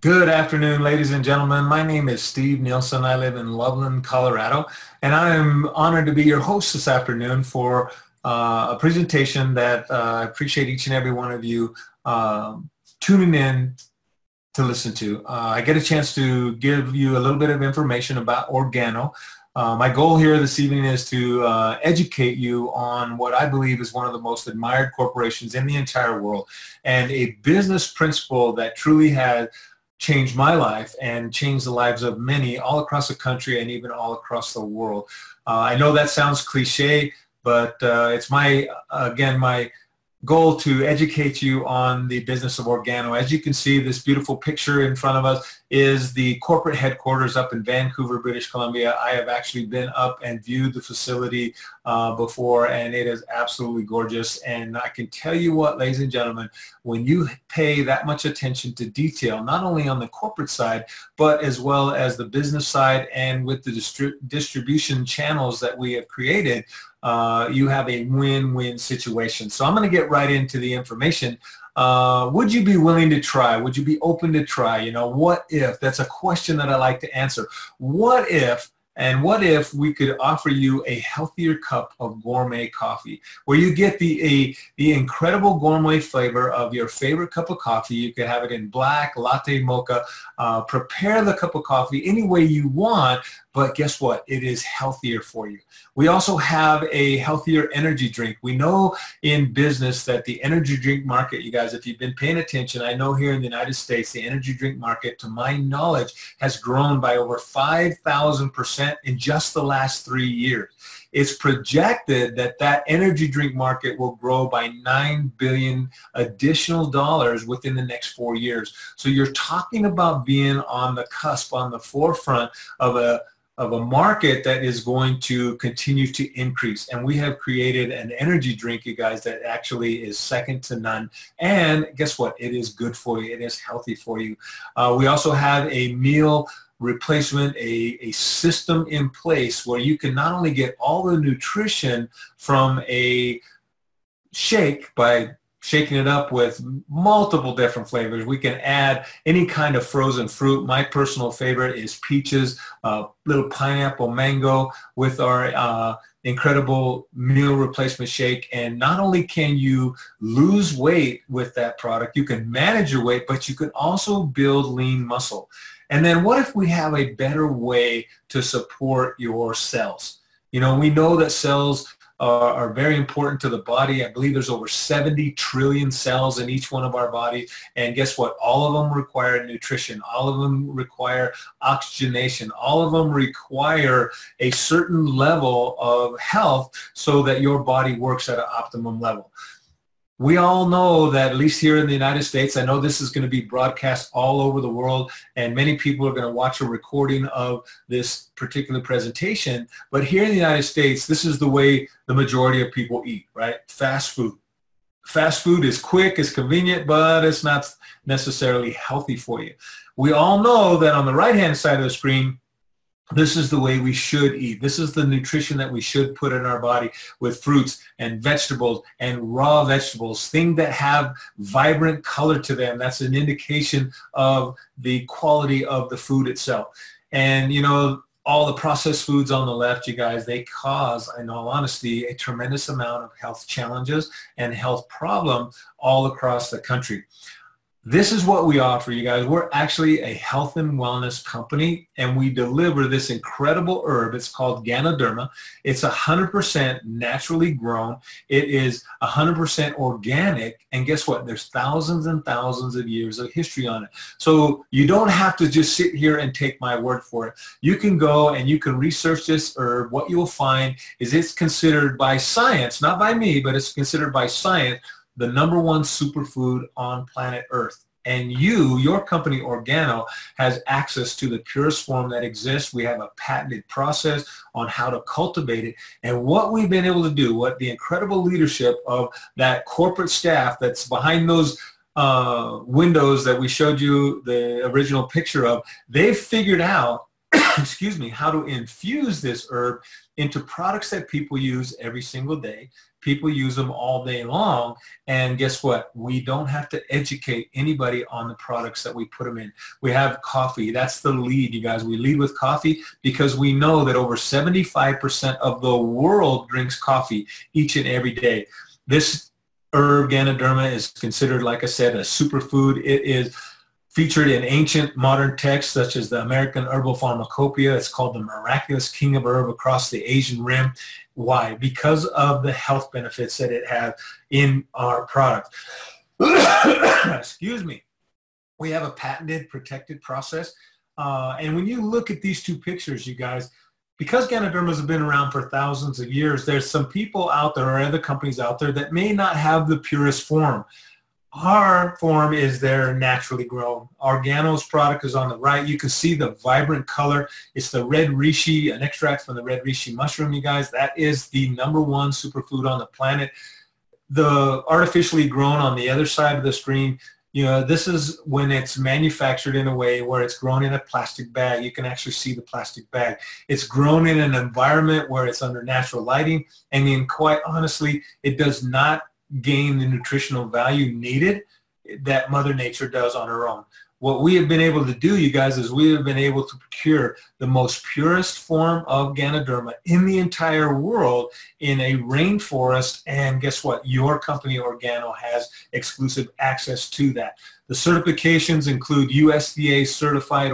Good afternoon, ladies and gentlemen. My name is Steve Nilsen. I live in Loveland, Colorado, and I am honored to be your host this afternoon for a presentation that I appreciate each and every one of you tuning in to listen to. I get a chance to give you a little bit of information about Organo. My goal here this evening is to educate you on what I believe is one of the most admired corporations in the entire world, and a business principle that truly has changed my life and changed the lives of many all across the country and even all across the world. I know that sounds cliche, but it's my goal to educate you on the business of Organo. As you can see, this beautiful picture in front of us is the corporate headquarters up in Vancouver, British Columbia. I have actually been up and viewed the facility before, and it is absolutely gorgeous. And I can tell you what, ladies and gentlemen, when you pay that much attention to detail, not only on the corporate side, but as well as the business side and with the distribution channels that we have created, you have a win-win situation. So I'm going to get right into the information. Would you be willing to try? Would you be open to try? You know, what if? That's a question that I like to answer. What if? And what if we could offer you a healthier cup of gourmet coffee where you get the incredible gourmet flavor of your favorite cup of coffee? You could have it in black, latte, mocha. Prepare the cup of coffee any way you want, but guess what? It is healthier for you. We also have a healthier energy drink. We know in business that the energy drink market, you guys, if you've been paying attention, I know here in the United States, the energy drink market, to my knowledge, has grown by over 5,000% in just the last 3 years. It's projected that that energy drink market will grow by $9 billion additional dollars within the next 4 years. So you're talking about being on the cusp, on the forefront of a market that is going to continue to increase. And we have created an energy drink, you guys, that actually is second to none. And guess what? It is good for you. It is healthy for you. We also have a meal replacement, a system in place where you can not only get all the nutrition from a shake by shaking it up with multiple different flavors. We can add any kind of frozen fruit. My personal favorite is peaches, little pineapple, mango with our incredible meal replacement shake. And not only can you lose weight with that product, you can manage your weight, but you can also build lean muscle. And then what if we have a better way to support your cells? You know, we know that cells are very important to the body. I believe there's over 70 trillion cells in each one of our bodies. And guess what? All of them require nutrition. All of them require oxygenation. All of them require a certain level of health so that your body works at an optimum level. We all know that, at least here in the United States, I know this is going to be broadcast all over the world, and many people are going to watch a recording of this particular presentation. But here in the United States, this is the way the majority of people eat, right? Fast food. Fast food is quick, it's convenient, but it's not necessarily healthy for you. We all know that on the right-hand side of the screen, this is the way we should eat. This is the nutrition that we should put in our body with fruits and vegetables and raw vegetables, things that have vibrant color to them. That's an indication of the quality of the food itself. And, you know, all the processed foods on the left, you guys, they cause, in all honesty, a tremendous amount of health challenges and health problems all across the country. This is what we offer, you guys. We're actually a health and wellness company, and we deliver this incredible herb. It's called Ganoderma. It's 100% naturally grown. It is 100% organic, and guess what? There's thousands and thousands of years of history on it. So you don't have to just sit here and take my word for it. You can go and you can research this herb. What you'll find is it's considered by science, not by me, but it's considered by science, the #1 superfood on planet Earth. And your company Organo, has access to the purest form that exists. We have a patented process on how to cultivate it. And what we've been able to do, what the incredible leadership of that corporate staff that's behind those windows that we showed you the original picture of, they've figured out excuse me, how to infuse this herb into products that people use every single day. People use them all day long. And guess what? We don't have to educate anybody on the products that we put them in. We have coffee. That's the lead, you guys. We lead with coffee because we know that over 75% of the world drinks coffee each and every day. This herb, Ganoderma, is considered, like I said, a superfood. It is featured in ancient modern texts such as the American Herbal Pharmacopoeia. It's called the miraculous king of herb across the Asian rim. Why? Because of the health benefits that it has in our product. Excuse me. We have a patented, protected process. And when you look at these two pictures, you guys, because Ganodermas have been around for thousands of years, there's some people out there or other companies out there that may not have the purest form. Our form is their naturally grown. Organo's product is on the right. You can see the vibrant color. It's the red reishi, an extract from the red reishi mushroom, you guys. That is the #1 superfood on the planet. The artificially grown on the other side of the screen, you know, this is when it's manufactured in a way where it's grown in a plastic bag. You can actually see the plastic bag. It's grown in an environment where it's under natural lighting. And then quite honestly, it does not gain the nutritional value needed that Mother Nature does on her own. What we have been able to do, you guys, is we have been able to procure the most purest form of Ganoderma in the entire world in a rainforest. And guess what? Your company, Organo, has exclusive access to that. The certifications include USDA certified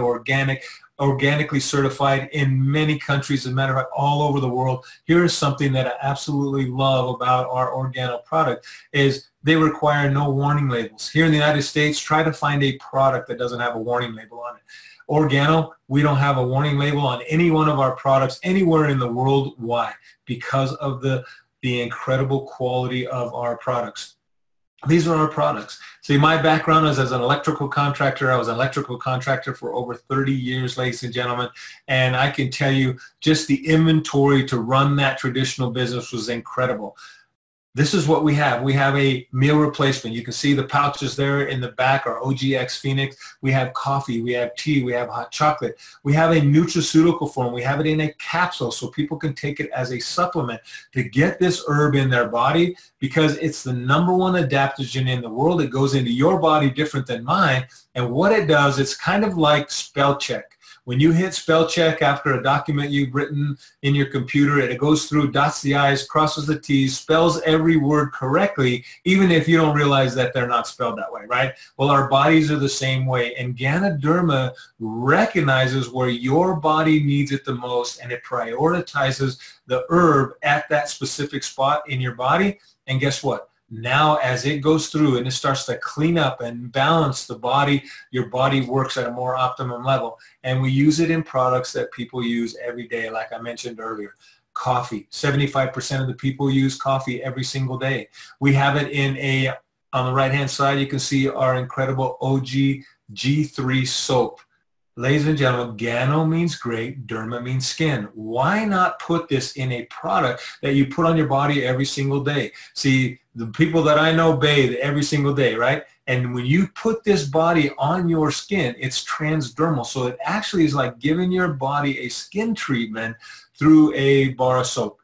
organically certified in many countries, as a matter of fact, all over the world. Here is something that I absolutely love about our Organo product is they require no warning labels. Here in the United States, try to find a product that doesn't have a warning label on it. Organo, we don't have a warning label on any one of our products anywhere in the world. Why? Because of the incredible quality of our products. These are our products. See, my background is as an electrical contractor. I was an electrical contractor for over 30 years, ladies and gentlemen. And I can tell you just the inventory to run that traditional business was incredible. This is what we have. We have a meal replacement. You can see the pouches there in the back are OGX Phoenix. We have coffee, we have tea, we have hot chocolate. We have a nutraceutical form. We have it in a capsule so people can take it as a supplement to get this herb in their body because it's the #1 adaptogen in the world. It goes into your body different than mine. And what it does, it's kind of like spell check. When you hit spell check after a document you've written in your computer, it goes through, dots the I's, crosses the T's, spells every word correctly, even if you don't realize that they're not spelled that way, right? Well, our bodies are the same way, and Ganoderma recognizes where your body needs it the most, and it prioritizes the herb at that specific spot in your body, and guess what? Now, as it goes through and it starts to clean up and balance the body, your body works at a more optimum level. And we use it in products that people use every day, like I mentioned earlier. Coffee. 75% of the people use coffee every single day. We have it in on the right-hand side, you can see our incredible OG G3 soap. Ladies and gentlemen, Gano means great, Derma means skin. Why not put this in a product that you put on your body every single day? See, the people that I know bathe every single day, right? And when you put this body on your skin, it's transdermal. So it actually is like giving your body a skin treatment through a bar of soap.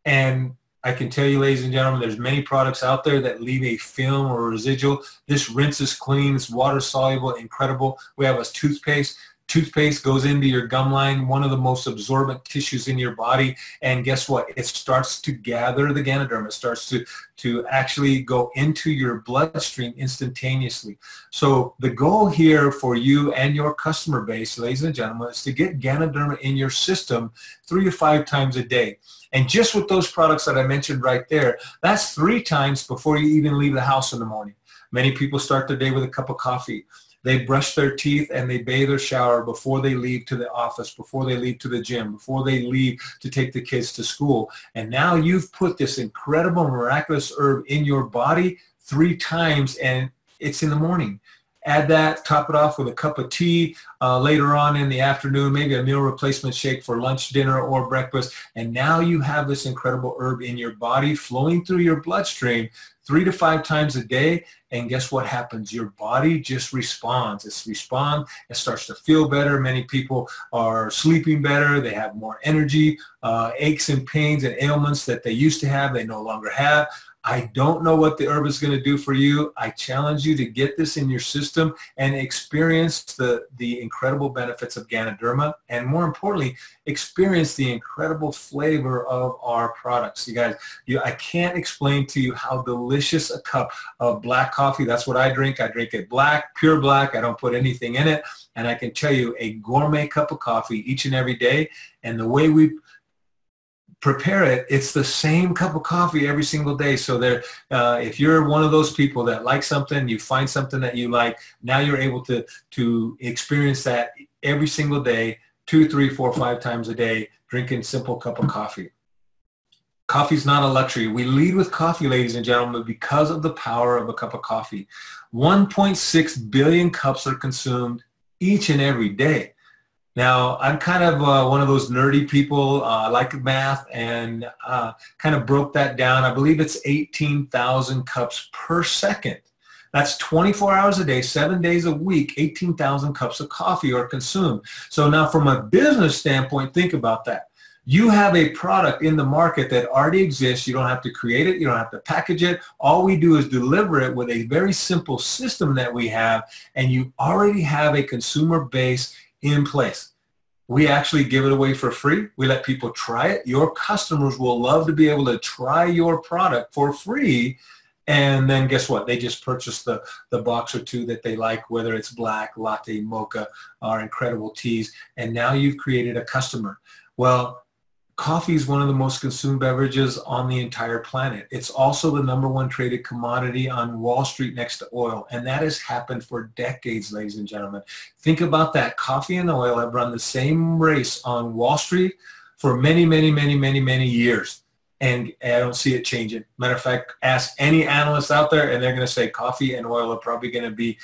And I can tell you, ladies and gentlemen, there's many products out there that leave a film or residual. This rinses clean, it's water soluble, incredible. We have a toothpaste. Toothpaste goes into your gum line, one of the most absorbent tissues in your body, and guess what? It starts to gather the Ganoderma. It starts to actually go into your bloodstream instantaneously. So the goal here for you and your customer base, ladies and gentlemen, is to get Ganoderma in your system 3 to 5 times a day. And just with those products that I mentioned right there, that's 3 times before you even leave the house in the morning. Many people start their day with a cup of coffee. They brush their teeth and they bathe or shower before they leave to the office, before they leave to the gym, before they leave to take the kids to school. And now you've put this incredible, miraculous herb in your body 3 times, and it's in the morning. Add that, top it off with a cup of tea later on in the afternoon, maybe a meal replacement shake for lunch, dinner, or breakfast. And now you have this incredible herb in your body flowing through your bloodstream 3 to 5 times a day. And guess what happens? Your body just responds. It starts to feel better. Many people are sleeping better. They have more energy. Aches and pains and ailments that they used to have, they no longer have. I don't know what the herb is going to do for you. I challenge you to get this in your system and experience the incredible benefits of Ganoderma, and more importantly, experience the incredible flavor of our products. You guys, I can't explain to you how delicious a cup of black coffee. That's what I drink. I drink it black, pure black. I don't put anything in it. And I can tell you, a gourmet cup of coffee each and every day. And the way we prepare it, it's the same cup of coffee every single day. So there, if you're one of those people that like something, you find something that you like, now you're able to experience that every single day, 2, 3, 4, 5 times a day, drinking simple cup of coffee. Coffee's not a luxury. We lead with coffee, ladies and gentlemen, because of the power of a cup of coffee. 1.6 billion cups are consumed each and every day. Now, I'm kind of one of those nerdy people. I like math, and kind of broke that down. I believe it's 18,000 cups per second. That's 24 hours a day, 7 days a week, 18,000 cups of coffee are consumed. So now from a business standpoint, think about that. You have a product in the market that already exists. You don't have to create it. You don't have to package it. All we do is deliver it with a very simple system that we have, and you already have a consumer base in place. We actually give it away for free. We let people try it. Your customers will love to be able to try your product for free. And then guess what? They just purchase the box or two that they like, whether it's black, latte, mocha, our incredible teas. And now you've created a customer. Well, coffee is one of the most consumed beverages on the entire planet. It's also the #1 traded commodity on Wall Street next to oil. And that has happened for decades, ladies and gentlemen. Think about that. Coffee and oil have run the same race on Wall Street for many, many, many, many, many years. And I don't see it changing. Matter of fact, ask any analyst out there and they're going to say coffee and oil are probably going to be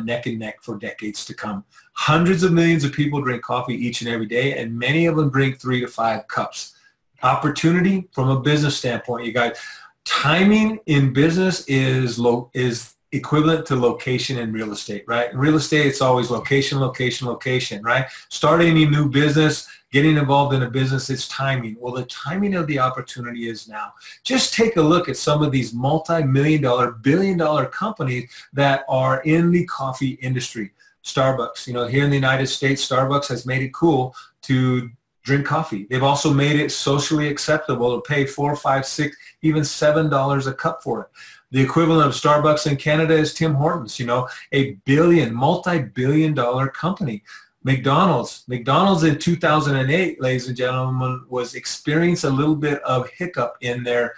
neck and neck for decades to come. Hundreds of millions of people drink coffee each and every day, and many of them drink 3 to 5 cups. Opportunity from a business standpoint, you guys, timing in business is equivalent to location in real estate, right? In real estate, it's always location, location, location, right? Starting a new business, getting involved in a business, it's timing. Well, the timing of the opportunity is now. Just take a look at some of these multi-million-dollar, billion-dollar companies that are in the coffee industry. Starbucks, you know, here in the United States, Starbucks has made it cool to drink coffee. They've also made it socially acceptable to pay $4, $5, $6, even $7 a cup for it. The equivalent of Starbucks in Canada is Tim Hortons, you know, a multi-billion-dollar company. McDonald's in 2008, ladies and gentlemen, was experiencing a little bit of hiccup in their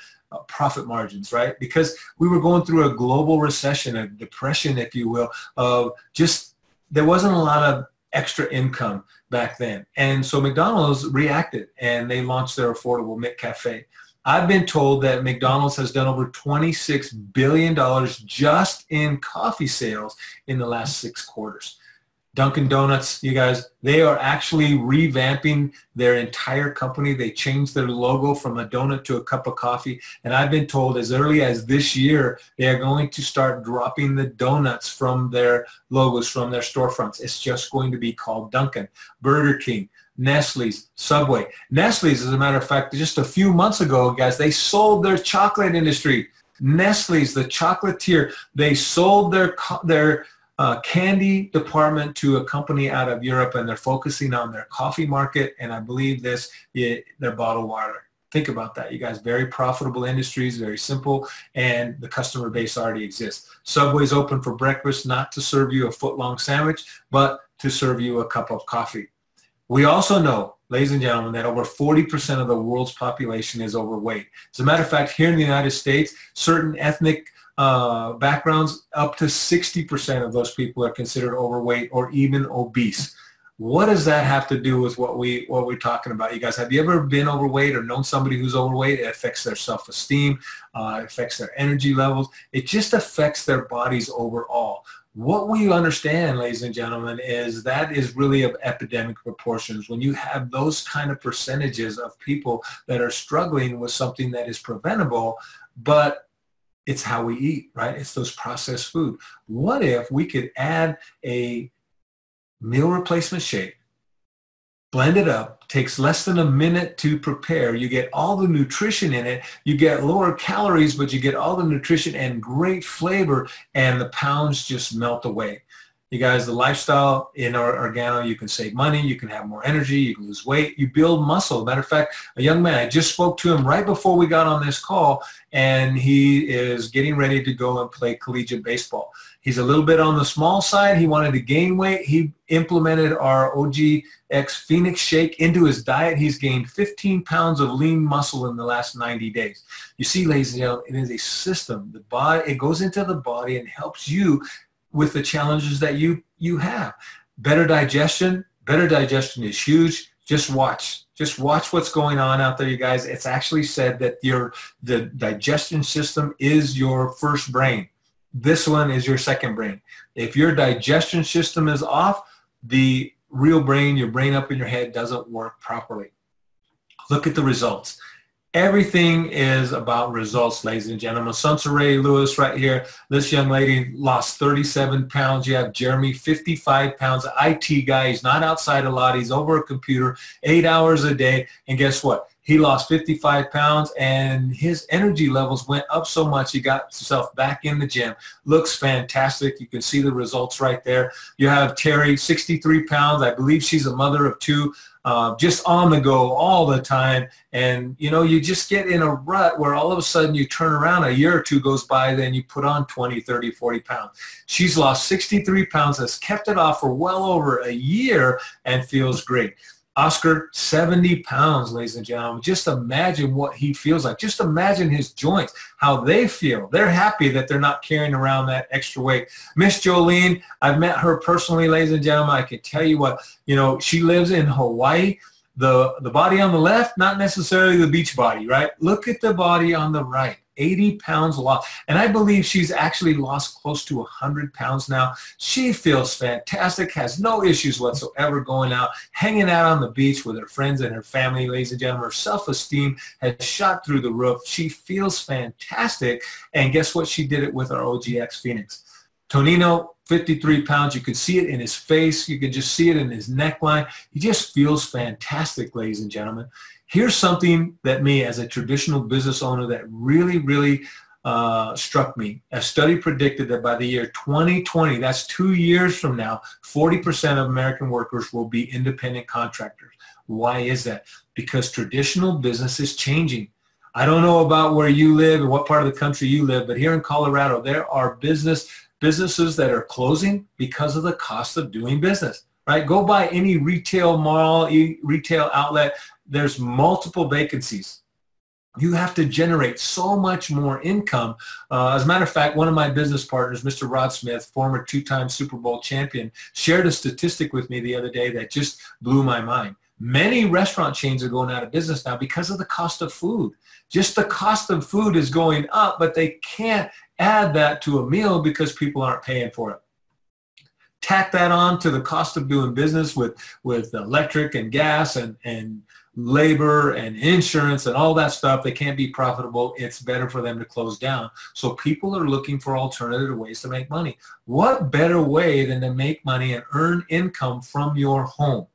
profit margins, right? Because we were going through a global recession, a depression, if you will, of just, there wasn't a lot of extra income back then. And so McDonald's reacted and they launched their affordable McCafe. I've been told that McDonald's has done over $26 billion just in coffee sales in the last 6 quarters. Dunkin' Donuts, you guys, they are actually revamping their entire company. They changed their logo from a donut to a cup of coffee. And I've been told as early as this year, they are going to start dropping the donuts from their logos, from their storefronts. It's just going to be called Dunkin'. Burger King, Nestle's, Subway. Nestle's, as a matter of fact, just a few months ago, guys, they sold their chocolate industry. Nestle's, the chocolatier, they sold their candy department to a company out of Europe, and they're focusing on their coffee market, and I believe their bottled water. Think about that, you guys. Very profitable industries, very simple, and the customer base already exists. Subway's open for breakfast, not to serve you a foot-long sandwich, but to serve you a cup of coffee. We also know, ladies and gentlemen, that over 40% of the world's population is overweight. As a matter of fact, here in the United States, certain ethnic backgrounds, up to 60% of those people are considered overweight or even obese. What does that have to do with what we're talking about, you guys? Have you ever been overweight or known somebody who's overweight? It affects their self-esteem, it affects their energy levels. It just affects their bodies overall. What we understand, ladies and gentlemen, is that is really of epidemic proportions. When you have those kind of percentages of people that are struggling with something that is preventable, but it's how we eat, right? It's those processed food. What if we could add a meal replacement shake, blend it up, takes less than a minute to prepare. You get all the nutrition in it. You get lower calories, but you get all the nutrition and great flavor, and the pounds just melt away. You guys, the lifestyle in our Organo, you can save money, you can have more energy, you can lose weight, you build muscle. Matter of fact, a young man, I just spoke to him right before we got on this call, and he is getting ready to go and play collegiate baseball. He's a little bit on the small side. He wanted to gain weight. He implemented our OGX Phoenix Shake into his diet. He's gained 15 pounds of lean muscle in the last 90 days. You see, ladies and gentlemen, it is a system. The body, it goes into the body and helps you with the challenges that you have. Better digestion is huge. Just watch what's going on out there, you guys. It's actually said that the digestion system is your first brain. This one is your second brain. If your digestion system is off, the real brain, your brain up in your head, doesn't work properly. Look at the results. Everything is about results, ladies and gentlemen. Sunsaray Lewis right here. This young lady lost 37 pounds. You have Jeremy, 55 pounds. IT guy. He's not outside a lot. He's over a computer 8 hours a day. And guess what? He lost 55 pounds, and his energy levels went up so much he got himself back in the gym. Looks fantastic. You can see the results right there. You have Terry, 63 pounds. I believe she's a mother of two. Just on the go all the time, and you know, you just get in a rut where all of a sudden you turn around, a year or two goes by, then you put on 20, 30, 40 pounds. She's lost 63 pounds, has kept it off for well over a year, and feels great. Oscar, 70 pounds, ladies and gentlemen. Just imagine what he feels like. Just imagine his joints, how they feel. They're happy that they're not carrying around that extra weight. Miss Jolene, I've met her personally, ladies and gentlemen. I can tell you what, you know, she lives in Hawaii. The body on the left, not necessarily the beach body, right? Look at the body on the right. 80 pounds lost. And I believe she's actually lost close to 100 pounds now. She feels fantastic, has no issues whatsoever going out, hanging out on the beach with her friends and her family, ladies and gentlemen. Her self-esteem has shot through the roof. She feels fantastic. And guess what? She did it with our OGX Phoenix. Tonino, 53 pounds. You could see it in his face. You could just see it in his neckline. He just feels fantastic, ladies and gentlemen. Here's something that me, as a traditional business owner, that really struck me. A study predicted that by the year 2020, that's 2 years from now, 40% of American workers will be independent contractors. Why is that? Because traditional business is changing. I don't know about where you live and what part of the country you live, but here in Colorado, there are businesses that are closing because of the cost of doing business, right? Go by any retail mall, retail outlet. There's multiple vacancies. You have to generate so much more income. As a matter of fact, one of my business partners, Mr. Rod Smith, former two-time Super Bowl champion, shared a statistic with me the other day that just blew my mind. Many restaurant chains are going out of business now because of the cost of food. Just the cost of food is going up, but they can't add that to a meal because people aren't paying for it. Tack that on to the cost of doing business with electric and gas and labor and insurance and all that stuff. They can't be profitable. It's better for them to close down. So people are looking for alternative ways to make money. What better way than to make money and earn income from your home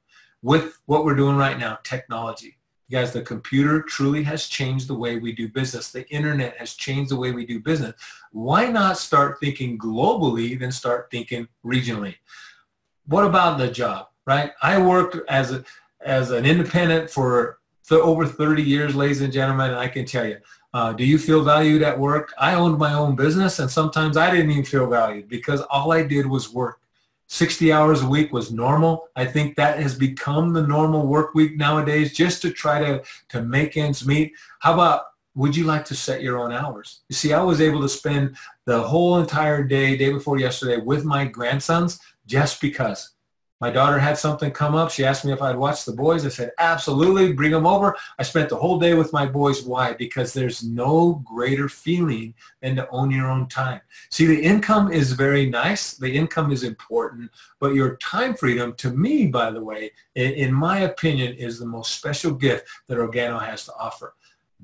with what we're doing right now, technology? You guys, the computer truly has changed the way we do business. The internet has changed the way we do business. Why not start thinking globally than start thinking regionally? What about the job, right? I worked as an independent for over 30 years, ladies and gentlemen, and I can tell you, do you feel valued at work? I owned my own business, and sometimes I didn't even feel valued because all I did was work. 60 hours a week was normal. I think that has become the normal work week nowadays, just to try to make ends meet. How about, would you like to set your own hours? You see, I was able to spend the whole entire day before yesterday with my grandsons just because. My daughter had something come up. She asked me if I'd watch the boys. I said, absolutely, bring them over. I spent the whole day with my boys. Why? Because there's no greater feeling than to own your own time. See, the income is very nice. The income is important, but your time freedom, to me, by the way, in my opinion, is the most special gift that Organo has to offer.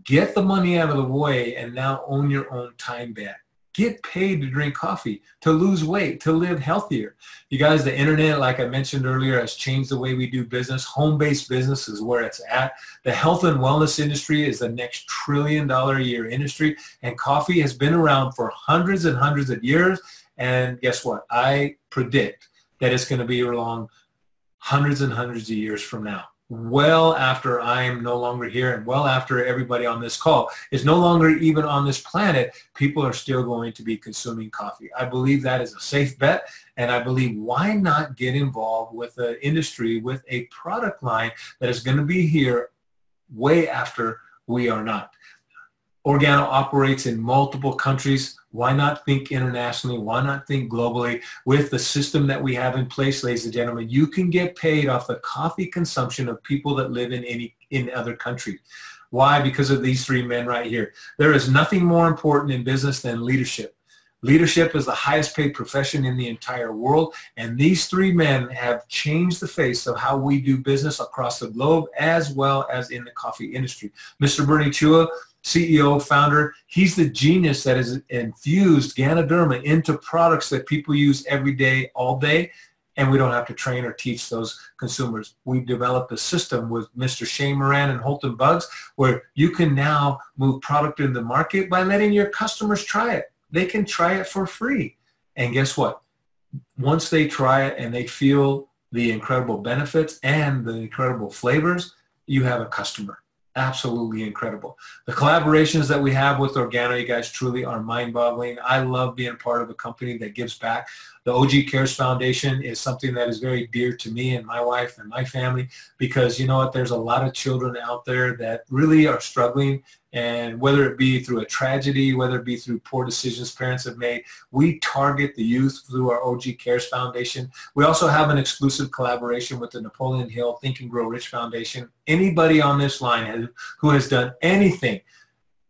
Get the money out of the way and now own your own time back. Get paid to drink coffee, to lose weight, to live healthier. You guys, the internet, like I mentioned earlier, has changed the way we do business. Home-based business is where it's at. The health and wellness industry is the next $1 trillion a year industry, and coffee has been around for hundreds and hundreds of years. And guess what? I predict that it's going to be around hundreds and hundreds of years from now. Well after I'm no longer here and well after everybody on this call is no longer even on this planet, people are still going to be consuming coffee. I believe that is a safe bet, and I believe why not get involved with the industry with a product line that is going to be here way after we are not. Organo operates in multiple countries. Why not think internationally? Why not think globally? With the system that we have in place, ladies and gentlemen, you can get paid off the coffee consumption of people that live in other countries. Why? Because of these three men right here. There is nothing more important in business than leadership. Leadership is the highest paid profession in the entire world, and these three men have changed the face of how we do business across the globe as well as in the coffee industry. Mr. Bernie Chua, CEO, founder, he's the genius that has infused Ganoderma into products that people use every day, all day, and we don't have to train or teach those consumers. We've developed a system with Mr. Shane Moran and Holton Bugs where you can now move product into the market by letting your customers try it. They can try it for free. And guess what? Once they try it and they feel the incredible benefits and the incredible flavors, you have a customer. Absolutely incredible. The collaborations that we have with Organo, you guys, truly are mind-boggling. I love being part of a company that gives back. The OG Cares Foundation is something that is very dear to me and my wife and my family because, you know what, there's a lot of children out there that really are struggling, and whether it be through a tragedy, whether it be through poor decisions parents have made, we target the youth through our OG Cares Foundation. We also have an exclusive collaboration with the Napoleon Hill Think and Grow Rich Foundation. Anybody on this line who has done anything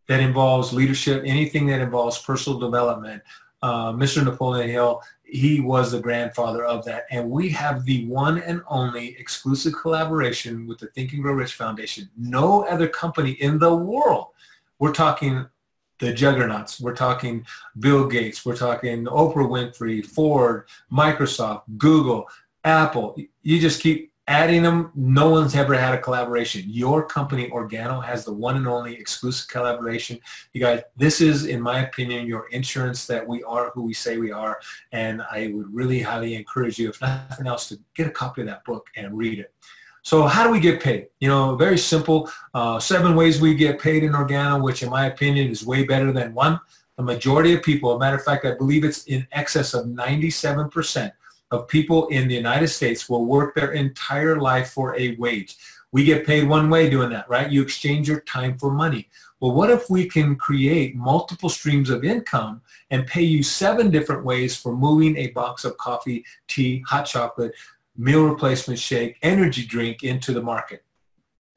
that involves leadership, anything that involves personal development, Mr. Napoleon Hill, he was the grandfather of that. And we have the one and only exclusive collaboration with the Think and Grow Rich Foundation. No other company in the world. We're talking the juggernauts. We're talking Bill Gates. We're talking Oprah Winfrey, Ford, Microsoft, Google, Apple. You just keep adding them. No one's ever had a collaboration. Your company, Organo, has the one and only exclusive collaboration. You guys, this is, in my opinion, your insurance that we are who we say we are. And I would really highly encourage you, if nothing else, to get a copy of that book and read it. So how do we get paid? You know, very simple. 7 ways we get paid in Organo, which in my opinion is way better than one. The majority of people, as a matter of fact, I believe it's in excess of 97% of people in the United States will work their entire life for a wage. We get paid one way doing that, right? You exchange your time for money. Well, what if we can create multiple streams of income and pay you 7 different ways for moving a box of coffee, tea, hot chocolate, meal replacement shake, energy drink into the market?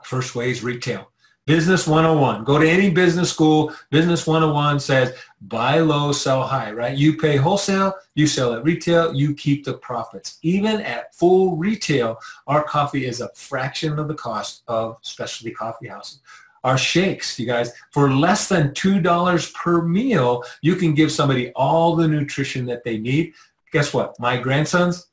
First way is retail. Business 101. Go to any business school. Business 101 says buy low, sell high, right? You pay wholesale, you sell at retail, you keep the profits. Even at full retail, our coffee is a fraction of the cost of specialty coffee houses. Our shakes, you guys, for less than $2 per meal, you can give somebody all the nutrition that they need. Guess what? My grandsons,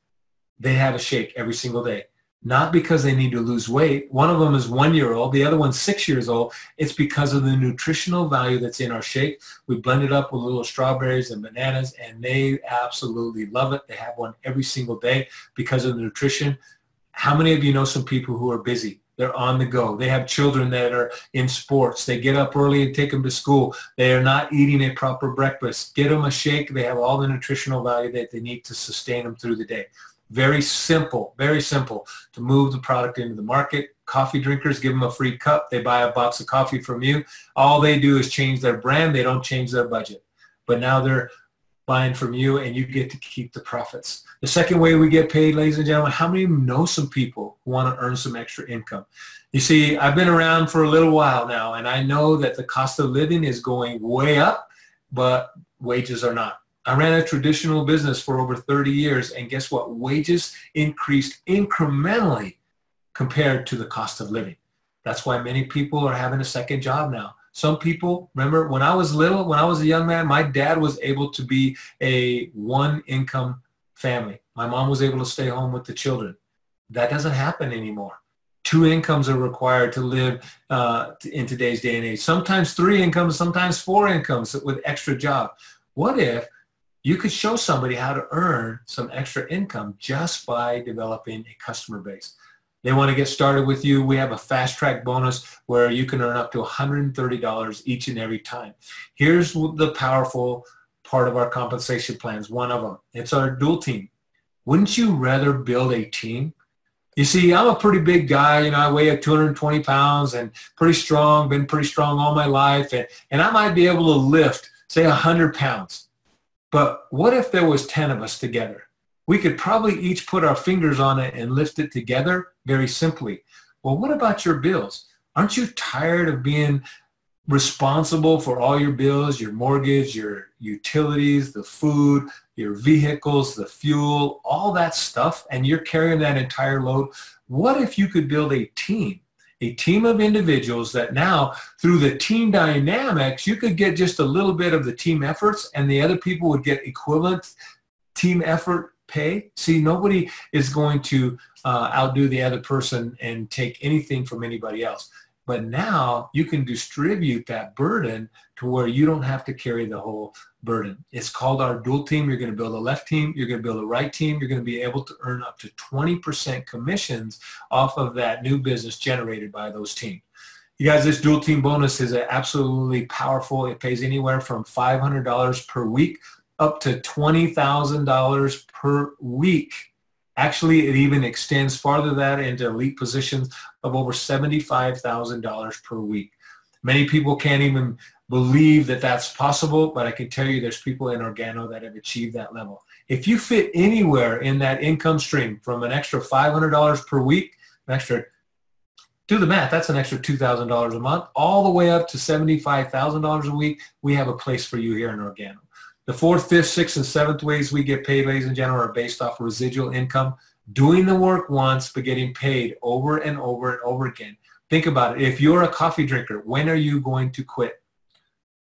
they have a shake every single day. Not because they need to lose weight. One of them is 1-year-old. The other one's 6 years old. It's because of the nutritional value that's in our shake. We blend it up with little strawberries and bananas, and they absolutely love it. They have one every single day because of the nutrition. How many of you know some people who are busy? They're on the go. They have children that are in sports. They get up early and take them to school. They are not eating a proper breakfast. Get them a shake. They have all the nutritional value that they need to sustain them through the day. Very simple to move the product into the market. Coffee drinkers, give them a free cup. They buy a box of coffee from you. All they do is change their brand. They don't change their budget. But now they're buying from you, and you get to keep the profits. The second way we get paid, ladies and gentlemen, how many of you know some people who want to earn some extra income? You see, I've been around for a little while now, and I know that the cost of living is going way up, but wages are not. I ran a traditional business for over 30 years, and guess what? Wages increased incrementally compared to the cost of living. That's why many people are having a second job now. Some people, remember when I was little, when I was a young man, my dad was able to be a one-income family. My mom was able to stay home with the children. That doesn't happen anymore. 2 incomes are required to live in today's day and age. Sometimes 3 incomes, sometimes 4 incomes with extra job. What if you could show somebody how to earn some extra income just by developing a customer base? They want to get started with you. We have a fast track bonus where you can earn up to $130 each and every time. Here's the powerful part of our compensation plans, one of them. It's our dual team. Wouldn't you rather build a team? You see, I'm a pretty big guy. You know, I weigh 220 pounds and pretty strong, been pretty strong all my life. And I might be able to lift, say, 100 pounds. But what if there was 10 of us together? We could probably each put our fingers on it and lift it together very simply. Well, what about your bills? Aren't you tired of being responsible for all your bills, your mortgage, your utilities, the food, your vehicles, the fuel, all that stuff, and you're carrying that entire load? What if you could build a team of individuals that now, through the team dynamics, you could get just a little bit of the team efforts and the other people would get equivalent team effort pay? See, nobody is going to outdo the other person and take anything from anybody else. But now you can distribute that burden to where you don't have to carry the whole burden. It's called our dual team. You're going to build a left team. You're going to build a right team. You're going to be able to earn up to 20% commissions off of that new business generated by those teams. You guys, this dual team bonus is absolutely powerful. It pays anywhere from $500 per week up to $20,000 per week. Actually, it even extends farther than that into elite positions of over $75,000 per week. Many people can't even believe that that's possible, but I can tell you there's people in Organo that have achieved that level. If you fit anywhere in that income stream from an extra $500 per week, an extra, do the math, that's an extra $2,000 a month, all the way up to $75,000 a week, we have a place for you here in Organo. The 4th, 5th, 6th, and 7th ways we get paid, ladies and gentlemen, are based off residual income, doing the work once but getting paid over and over and over again. Think about it. If you're a coffee drinker, when are you going to quit?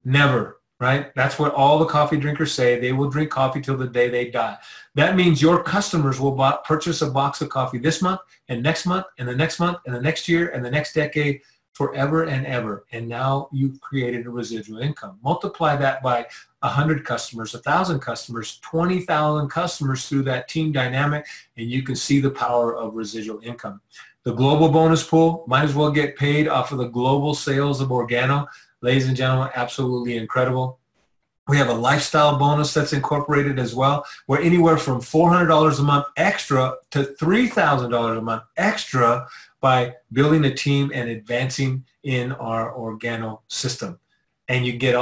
Never, right? That's what all the coffee drinkers say. They will drink coffee till the day they die. That means your customers will purchase a box of coffee this month and next month and the next month and the next year and the next decade, forever and ever. And now you've created a residual income. Multiply that by 100 customers, 1,000 customers, 20,000 customers through that team dynamic, and you can see the power of residual income. The global bonus pool might as well get paid off of the global sales of Organo. Ladies and gentlemen, absolutely incredible. We have a lifestyle bonus that's incorporated as well. We're anywhere from $400 a month extra to $3,000 a month extra by building a team and advancing in our Organo system. And you get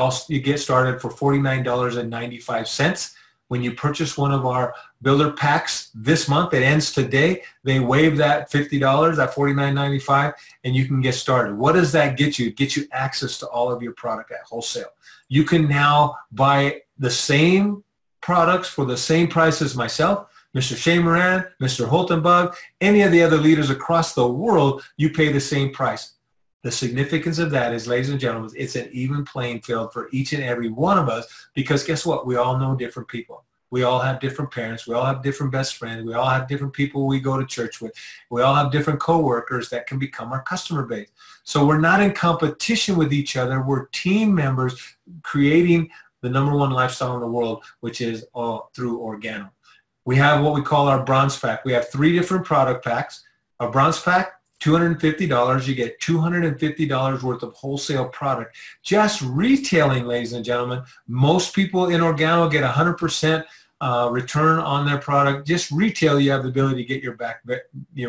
started for $49.95. When you purchase one of our builder packs this month, it ends today. They waive that $50, that $49.95, and you can get started. What does that get you? It gets you access to all of your product at wholesale. You can now buy the same products for the same price as myself, Mr. Shea Moran, Mr. Holtenbach, any of the other leaders across the world. You pay the same price. The significance of that is, ladies and gentlemen, it's an even playing field for each and every one of us, because guess what? We all know different people. We all have different parents. We all have different best friends. We all have different people we go to church with. We all have different coworkers that can become our customer base. So we're not in competition with each other. We're team members creating the #1 lifestyle in the world, which is through Organo. We have what we call our bronze pack. We have 3 different product packs. Our bronze pack, $250, you get $250 worth of wholesale product. Just retailing, ladies and gentlemen, most people in Organo get 100% return on their product. Just retail, you have the ability to get your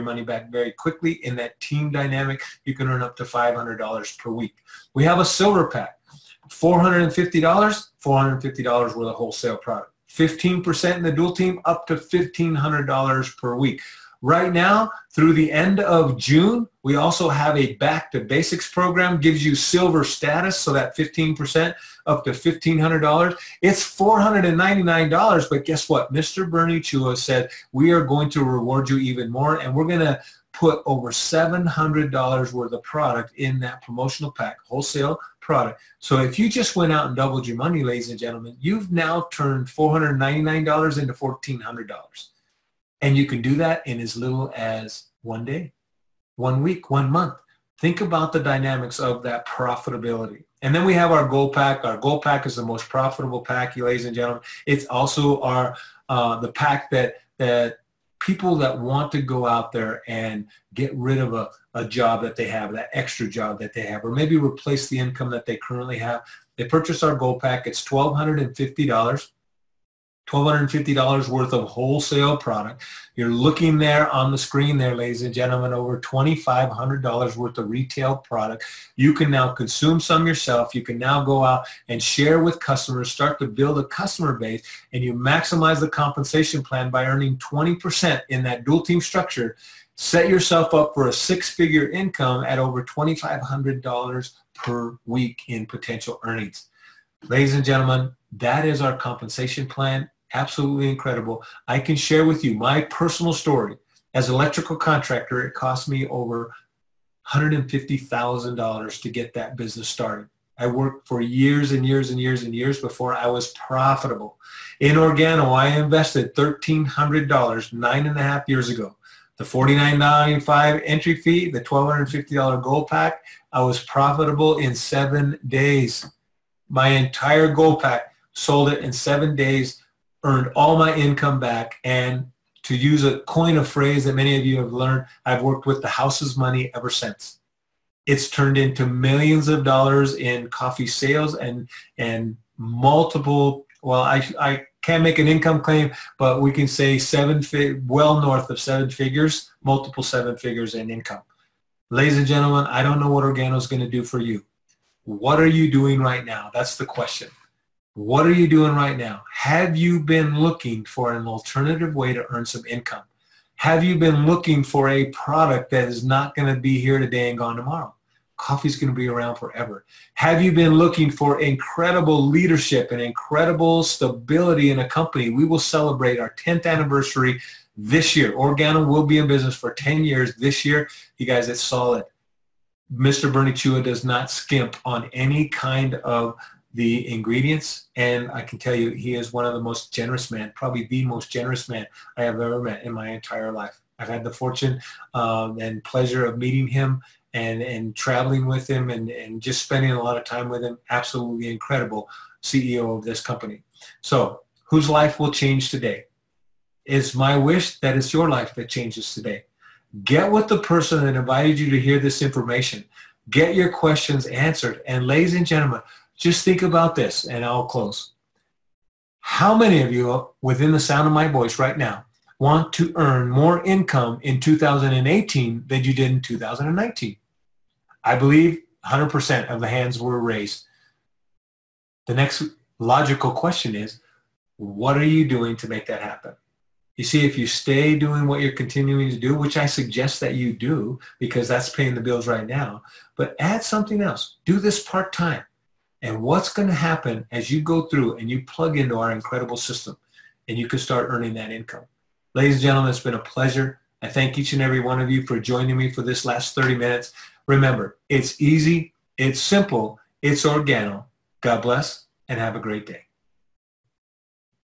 money back very quickly. In that team dynamic, you can earn up to $500 per week. We have a silver pack, $450 worth of wholesale product. 15% in the dual team, up to $1,500 per week. Right now, through the end of June, we also have a Back to Basics program, gives you silver status, so that 15% up to $1,500. It's $499, but guess what? Mr. Bernie Chua said we are going to reward you even more, and we're going to put over $700 worth of product in that promotional pack, wholesale product. So if you just went out and doubled your money, ladies and gentlemen, you've now turned $499 into $1,400. And you can do that in as little as 1 day, 1 week, 1 month. Think about the dynamics of that profitability. And then we have our Gold Pack. Our Gold Pack is the most profitable pack, ladies and gentlemen. It's also our the pack that people that want to go out there and get rid of a job that they have, that extra job that they have, or maybe replace the income that they currently have. They purchase our Gold Pack. It's $1,250. $1,250 worth of wholesale product. You're looking there on the screen there, ladies and gentlemen, over $2,500 worth of retail product. You can now consume some yourself. You can now go out and share with customers, start to build a customer base, and you maximize the compensation plan by earning 20% in that dual team structure. Set yourself up for a six-figure income at over $2,500 per week in potential earnings. Ladies and gentlemen, that is our compensation plan. Absolutely incredible. I can share with you my personal story. As an electrical contractor, it cost me over $150,000 to get that business started. I worked for years and years and years and years before I was profitable. In Organo, I invested $1,300 9.5 years ago. The $49.95 entry fee, the $1,250 Gold Pack, I was profitable in 7 days. My entire Gold Pack, sold it in 7 days, earned all my income back, and to use a coin of phrase that many of you have learned, I've worked with the house's money ever since. It's turned into millions of dollars in coffee sales and multiple, well, I can't make an income claim, but we can say well north of 7 figures, multiple 7 figures in income. Ladies and gentlemen, I don't know what Organo is going to do for you. What are you doing right now? That's the question. What are you doing right now? Have you been looking for an alternative way to earn some income? Have you been looking for a product that is not going to be here today and gone tomorrow? Coffee's going to be around forever. Have you been looking for incredible leadership and incredible stability in a company? We will celebrate our 10th anniversary this year. Organo will be in business for 10 years this year. You guys, it's solid. Mr. Bernie Chua does not skimp on any kind of the ingredients, and I can tell you he is one of the most generous men, probably the most generous man I have ever met in my entire life. I've had the fortune and pleasure of meeting him and traveling with him and just spending a lot of time with him. Absolutely incredible CEO of this company. So whose life will change today? It's my wish that it's your life that changes today. Get with the person that invited you to hear this information. Get your questions answered. And ladies and gentlemen, just think about this, and I'll close. How many of you within the sound of my voice right now want to earn more income in 2018 than you did in 2019? I believe 100% of the hands were raised. The next logical question is, what are you doing to make that happen? You see, if you stay doing what you're continuing to do, which I suggest that you do because that's paying the bills right now, but add something else. Do this part-time. And what's going to happen as you go through and you plug into our incredible system and you can start earning that income? Ladies and gentlemen, it's been a pleasure. I thank each and every one of you for joining me for this last 30 minutes. Remember, it's easy, it's simple, it's Organo. God bless and have a great day.